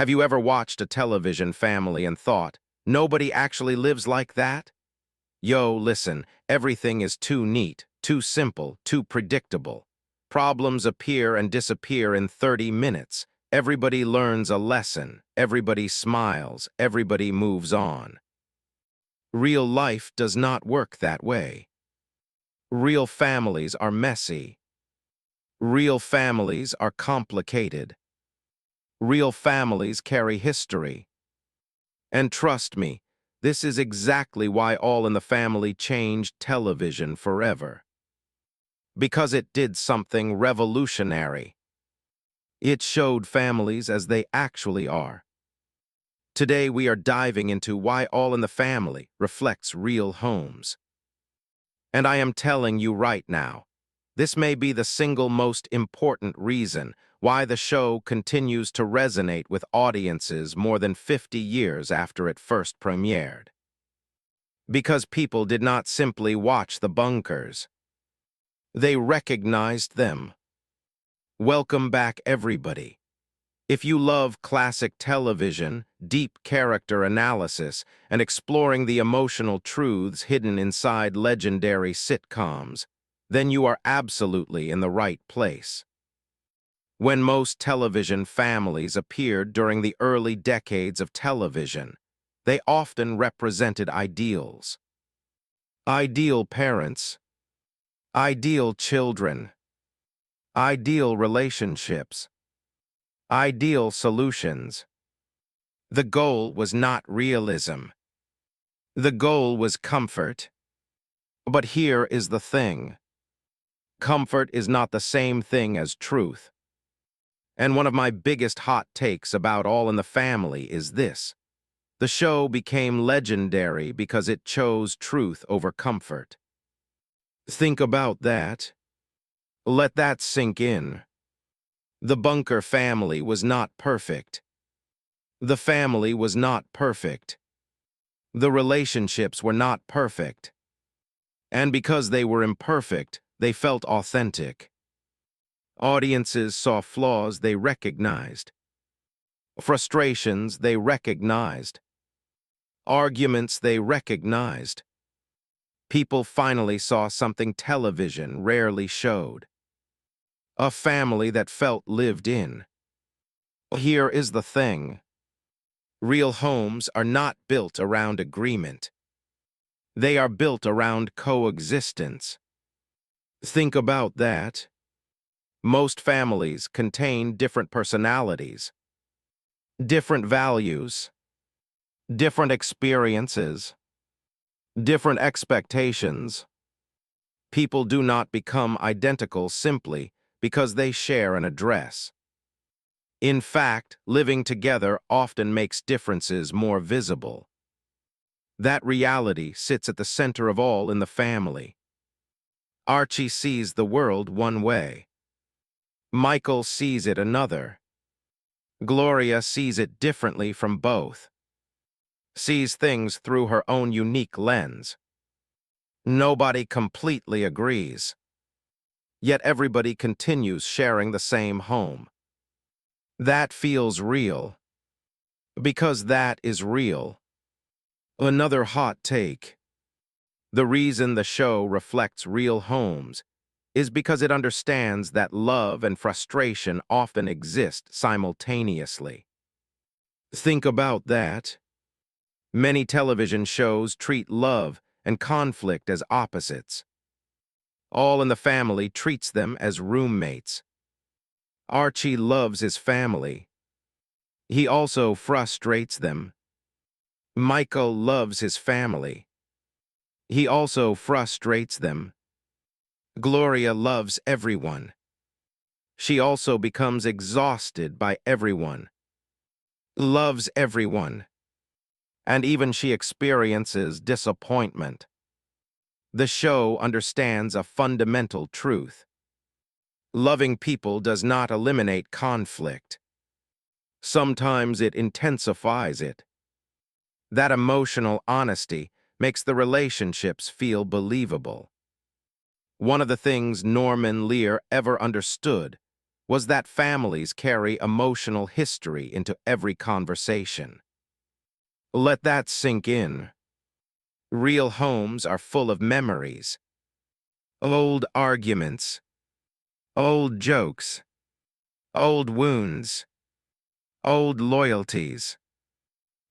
Have you ever watched a television family and thought, nobody actually lives like that? Yo, listen, everything is too neat, too simple, too predictable. Problems appear and disappear in 30 minutes. Everybody learns a lesson, everybody smiles, everybody moves on. Real life does not work that way. Real families are messy. Real families are complicated. Real families carry history. And trust me, this is exactly why All in the Family changed television forever. Because it did something revolutionary. It showed families as they actually are. Today we are diving into why All in the Family reflects real homes. And I am telling you right now, this may be the single most important reason why the show continues to resonate with audiences more than 50 years after it first premiered. Because people did not simply watch the bunkers. They recognized them. Welcome back, everybody. If you love classic television, deep character analysis, and exploring the emotional truths hidden inside legendary sitcoms, then you are absolutely in the right place. When most television families appeared during the early decades of television, they often represented ideals. Ideal parents, ideal children, ideal relationships, ideal solutions. The goal was not realism. The goal was comfort. But here is the thing. Comfort is not the same thing as truth. And one of my biggest hot takes about All in the Family is this. The show became legendary because it chose truth over comfort. Think about that. Let that sink in. The Bunker family was not perfect. The family was not perfect. The relationships were not perfect. And because they were imperfect, they felt authentic. Audiences saw flaws they recognized. Frustrations they recognized. Arguments they recognized. People finally saw something television rarely showed. A family that felt lived in. Here is the thing. Real homes are not built around agreement. They are built around coexistence. Think about that. Most families contain different personalities, different values, different experiences, different expectations. People do not become identical simply because they share an address. In fact, living together often makes differences more visible. That reality sits at the center of All in the Family. Archie sees the world one way. Michael sees it another. Gloria sees it differently from both. Sees things through her own unique lens. Nobody completely agrees. Yet everybody continues sharing the same home. That feels real. Because that is real. Another hot take. The reason the show reflects real homes is because it understands that love and frustration often exist simultaneously. Think about that. Many television shows treat love and conflict as opposites. All in the Family treats them as roommates. Archie loves his family. He also frustrates them. Michael loves his family. He also frustrates them. Gloria loves everyone. She also becomes exhausted by everyone. Loves everyone. And even she experiences disappointment. The show understands a fundamental truth. Loving people does not eliminate conflict. Sometimes it intensifies it. That emotional honesty makes the relationships feel believable. One of the things Norman Lear ever understood was that families carry emotional history into every conversation. Let that sink in. Real homes are full of memories, old arguments, old jokes, old wounds, old loyalties.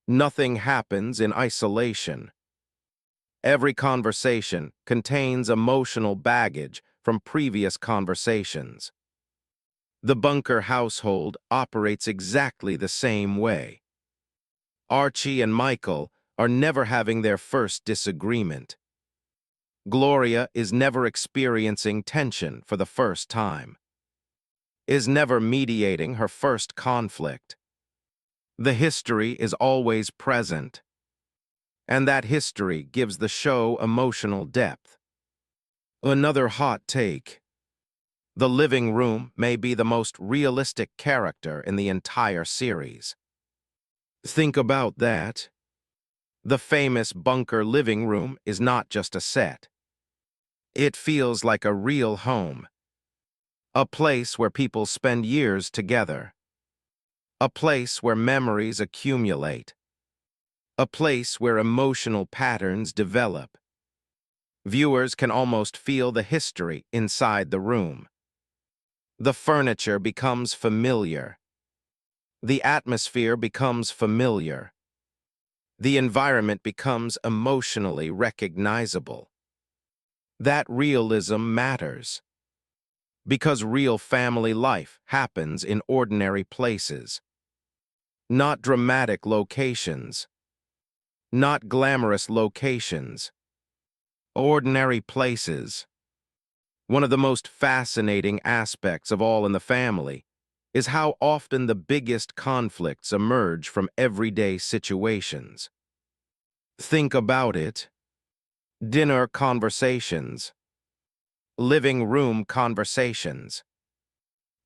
Nothing happens in isolation. Every conversation contains emotional baggage from previous conversations. The Bunker household operates exactly the same way. Archie and Michael are never having their first disagreement. Gloria is never experiencing tension for the first time, is never mediating her first conflict. The history is always present, and that history gives the show emotional depth. Another hot take. The living room may be the most realistic character in the entire series. Think about that. The famous Bunker living room is not just a set. It feels like a real home. A place where people spend years together. A place where memories accumulate. A place where emotional patterns develop. Viewers can almost feel the history inside the room. The furniture becomes familiar. The atmosphere becomes familiar. The environment becomes emotionally recognizable. That realism matters, because real family life happens in ordinary places, not dramatic locations, not glamorous locations, ordinary places. One of the most fascinating aspects of All in the Family is how often the biggest conflicts emerge from everyday situations. Think about it. Dinner conversations, living room conversations,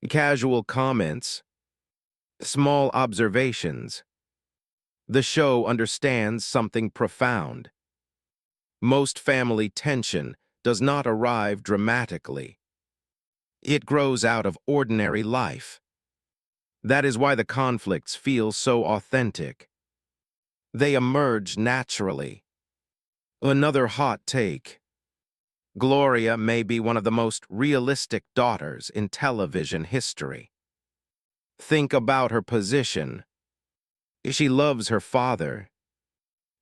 casual comments, small observations. The show understands something profound. Most family tension does not arrive dramatically. It grows out of ordinary life. That is why the conflicts feel so authentic. They emerge naturally. Another hot take. Gloria may be one of the most realistic daughters in television history. Think about her position. She loves her father.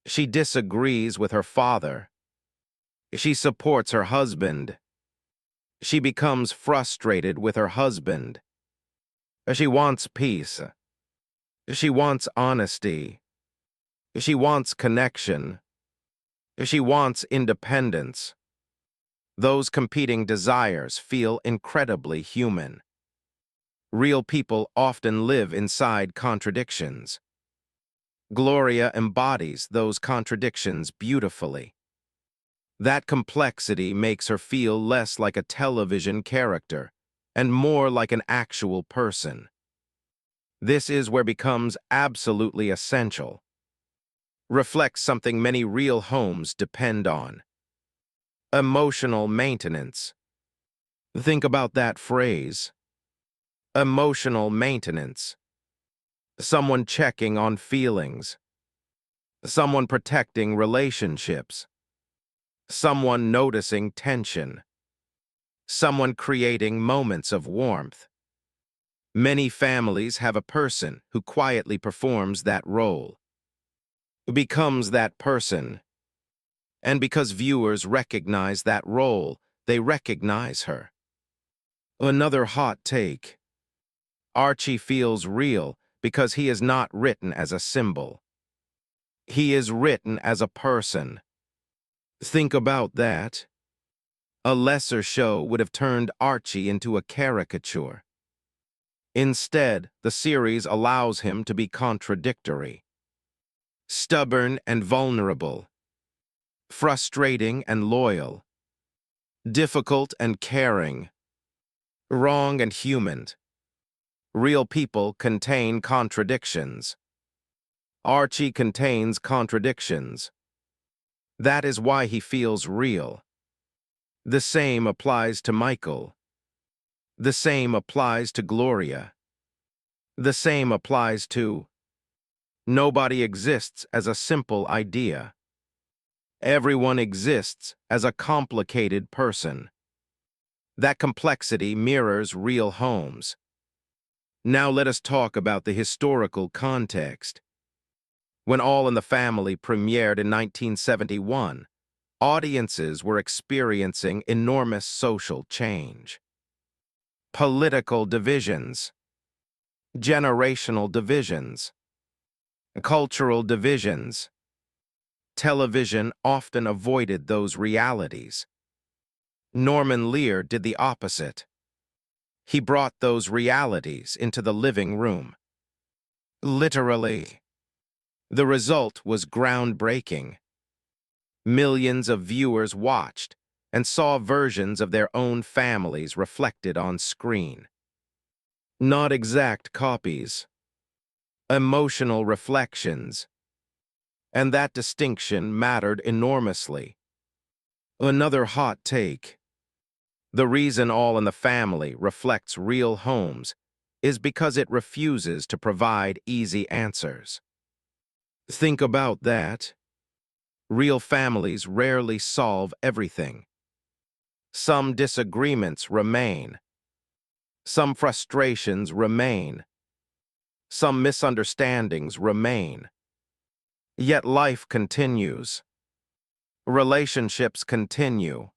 She disagrees with her father. She supports her husband. She becomes frustrated with her husband. She wants peace. She wants honesty. She wants connection. She wants independence. Those competing desires feel incredibly human. Real people often live inside contradictions. Gloria embodies those contradictions beautifully. That complexity makes her feel less like a television character and more like an actual person. This is where becomes absolutely essential. Reflects something many real homes depend on. Emotional maintenance. Think about that phrase. Emotional maintenance. Someone checking on feelings. Someone protecting relationships. Someone noticing tension. Someone creating moments of warmth. Many families have a person who quietly performs that role, who becomes that person. And because viewers recognize that role, they recognize her. Another hot take. Archie feels real because he is not written as a symbol. He is written as a person. Think about that. A lesser show would have turned Archie into a caricature. Instead, the series allows him to be contradictory, stubborn and vulnerable, frustrating and loyal, difficult and caring, wrong and human. Real people contain contradictions. Archie contains contradictions. That is why he feels real. The same applies to Michael. The same applies to Gloria. The same applies to nobody exists as a simple idea. Everyone exists as a complicated person. That complexity mirrors real homes. Now let us talk about the historical context. When All in the Family premiered in 1971, audiences were experiencing enormous social change. Political divisions, generational divisions, cultural divisions. Television often avoided those realities. Norman Lear did the opposite. He brought those realities into the living room. Literally. The result was groundbreaking. Millions of viewers watched and saw versions of their own families reflected on screen. Not exact copies, emotional reflections. And that distinction mattered enormously. Another hot take. The reason All in the Family reflects real homes is because it refuses to provide easy answers. Think about that. Real families rarely solve everything. Some disagreements remain. Some frustrations remain. Some misunderstandings remain. Yet life continues. Relationships continue.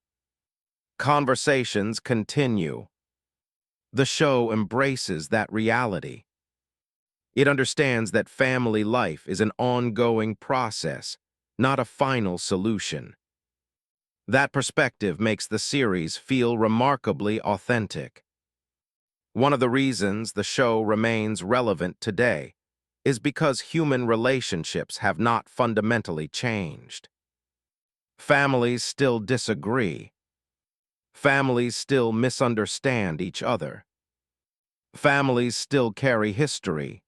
Conversations continue. The show embraces that reality. It understands that family life is an ongoing process, not a final solution. That perspective makes the series feel remarkably authentic. One of the reasons the show remains relevant today is because human relationships have not fundamentally changed. Families still disagree. Families still misunderstand each other. Families still carry history.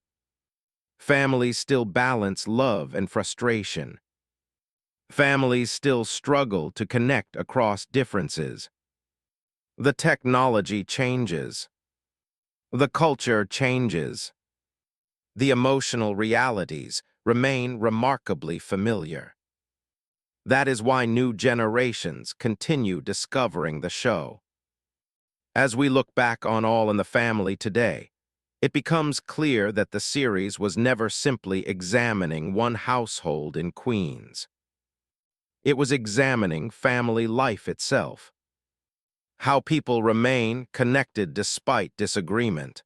Families still balance love and frustration. Families still struggle to connect across differences. The technology changes. The culture changes. The emotional realities remain remarkably familiar. That is why new generations continue discovering the show. As we look back on All in the Family today, it becomes clear that the series was never simply examining one household in Queens. It was examining family life itself. How people remain connected despite disagreement.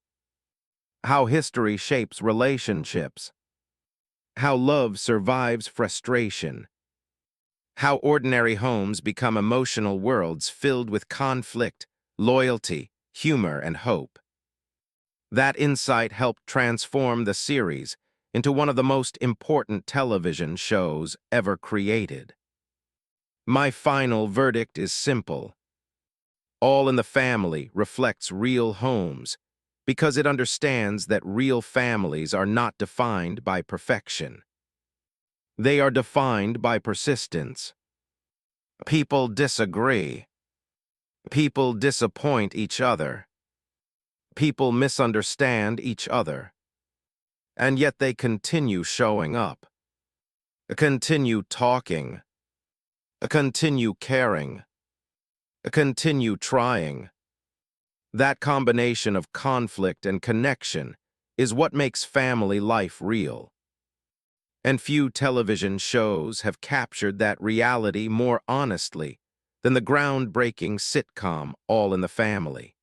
How history shapes relationships. How love survives frustration. How ordinary homes become emotional worlds filled with conflict, loyalty, humor, and hope. That insight helped transform the series into one of the most important television shows ever created. My final verdict is simple. All in the Family reflects real homes because it understands that real families are not defined by perfection. They are defined by persistence. People disagree. People disappoint each other. People misunderstand each other. And yet they continue showing up. Continue talking. Continue caring. Continue trying. That combination of conflict and connection is what makes family life real. And few television shows have captured that reality more honestly than the groundbreaking sitcom All in the Family.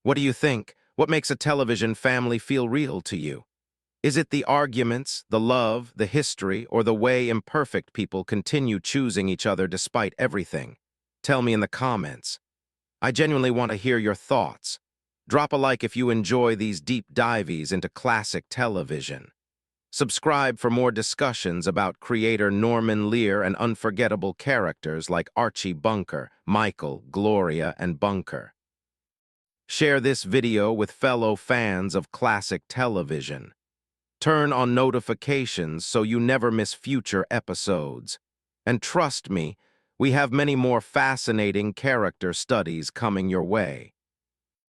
What do you think? What makes a television family feel real to you? Is it the arguments, the love, the history, or the way imperfect people continue choosing each other despite everything? Tell me in the comments. I genuinely want to hear your thoughts. Drop a like if you enjoy these deep dives into classic television. Subscribe for more discussions about creator Norman Lear and unforgettable characters like Archie Bunker, Michael, Gloria, and Bunker. Share this video with fellow fans of classic television. Turn on notifications so you never miss future episodes. And trust me, we have many more fascinating character studies coming your way.